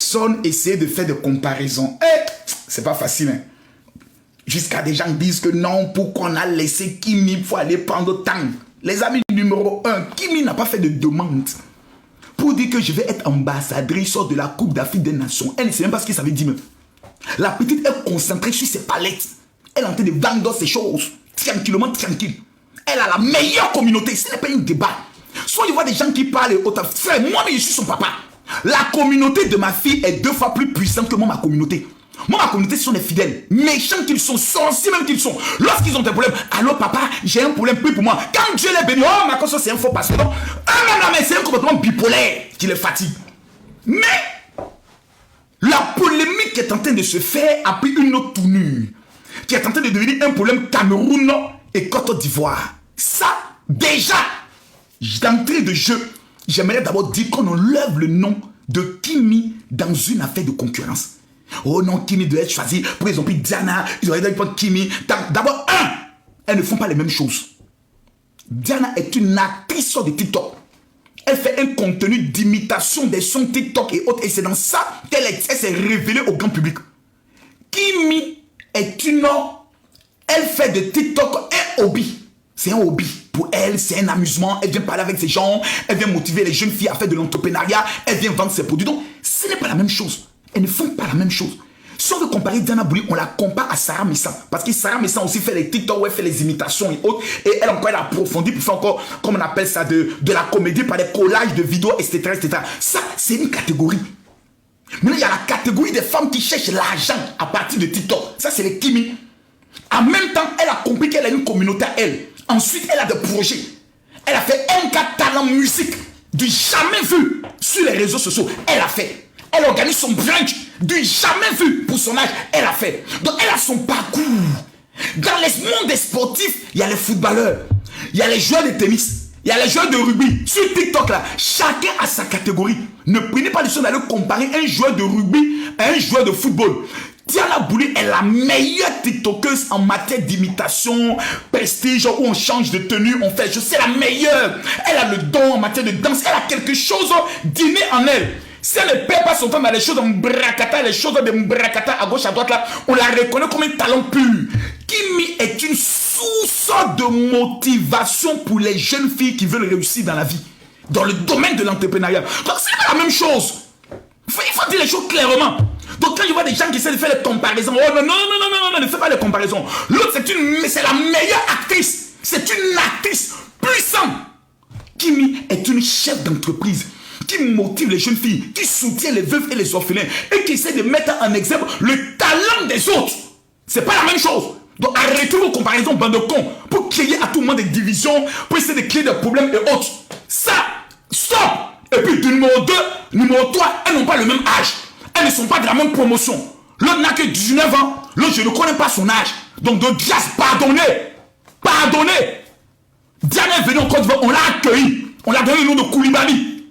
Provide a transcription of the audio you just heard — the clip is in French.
personnes essayaient de faire des comparaisons. C'est pas facile, hein. Jusqu'à des gens disent que non, pourquoi on a laissé Kimi, il faut aller prendre temps. Les amis, numéro 1, Kimi n'a pas fait de demande pour dire que je vais être ambassadrice de la Coupe d'Afrique des Nations. Elle ne sait même pas ce que ça veut dire. La petite est concentrée sur ses palettes. Elle est en train de vendre ses choses. Tranquillement, tranquille. Elle a la meilleure communauté. Ce n'est pas un débat. Soit il voit des gens qui parlent autant. Frère, moi, mais je suis son papa. La communauté de ma fille est 2 fois plus puissante que moi, ma communauté. Moi, ma communauté, ce sont des fidèles. Méchants qu'ils sont, sorciers même qu'ils sont. Lorsqu'ils ont des problèmes, alors papa, j'ai un problème plus pour moi. Quand Dieu les bénit, oh, ma conscience, c'est un faux pasteur. Non, mais c'est un comportement bipolaire qui les fatigue. Mais la polémique qui est en train de se faire a pris une autre tournure, qui est en train de devenir un problème Cameroun et Côte d'Ivoire. Ça, déjà, d'entrée de jeu, j'aimerais d'abord dire qu'on enlève le nom de Kimi dans une affaire de concurrence. Oh non, Kimi doit être choisi. Pour ils ont pris Diana, ils auraient dû prendre Kimi. D'abord, elles ne font pas les mêmes choses. Diana est une actrice de TikTok. Elle fait un contenu d'imitation des sons TikTok et autres. Et c'est dans ça qu'elle s'est révélée au grand public. Kimi est une... Elle fait de TikTok un hobby. C'est un hobby. Pour elle, c'est un amusement. Elle vient parler avec ses gens. Elle vient motiver les jeunes filles à faire de l'entrepreneuriat. Elle vient vendre ses produits. Donc, ce n'est pas la même chose. Elles ne font pas la même chose. Si on veut comparer Diana Bouli, on la compare à Sarah Messang. Parce que Sarah Messang aussi fait les TikTok, où elle fait les imitations et autres. Et elle encore, elle approfondit pour faire encore, comme on appelle ça, de la comédie par des collages de vidéos, etc. etc. Ça, c'est une catégorie. Maintenant, il y a la catégorie des femmes qui cherchent l'argent à partir de TikTok. Ça, c'est les Kimi. En même temps, elle a compris qu'elle a une communauté à elle. Ensuite, elle a des projets. Elle a fait un cas talent musique du jamais vu sur les réseaux sociaux. Elle a fait. Elle organise son brunch du jamais vu pour son âge. Elle a fait. Donc, elle a son parcours. Dans les mondes des sportifs, il y a les footballeurs, il y a les joueurs de tennis, il y a les joueurs de rugby. Sur TikTok, là, chacun a sa catégorie. Ne prenez pas le soin d'aller comparer un joueur de rugby à un joueur de football. Diana Bouli est la meilleure TikTokeuse en matière d'imitation, prestige, où on change de tenue, on fait. Je sais, la meilleure. Elle a le don en matière de danse. Elle a quelque chose d'inné en elle. Si elle ne perd pas son temps dans les choses de Mbrakata, les choses de Mbrakata à gauche, à droite, là, on la reconnaît comme un talent pur. Kimi est une source de motivation pour les jeunes filles qui veulent réussir dans la vie, dans le domaine de l'entrepreneuriat. Donc, c'est pas la même chose. Il faut dire les choses clairement. Donc, quand je vois des gens qui essaient de faire des comparaisons, oh non, ne fais pas des comparaisons. L'autre, c'est la meilleure actrice. C'est une actrice puissante. Kimi est une chef d'entreprise qui motive les jeunes filles, qui soutient les veuves et les orphelins et qui essaie de mettre en exemple le talent des autres. C'est pas la même chose. Donc arrêtez vos comparaisons, bande de cons, pour créer à tout le monde des divisions, pour essayer de créer des problèmes et autres. Ça, stop. Et puis du numéro 2, numéro 3, elles n'ont pas le même âge. Elles ne sont pas de la même promotion. L'autre n'a que 19 ans, l'autre je ne connais pas son âge. Donc de grâce, pardonnez. Diana est venue en Côte d'Ivoire, on l'a accueilli. On l'a donné le nom de Koulibaly.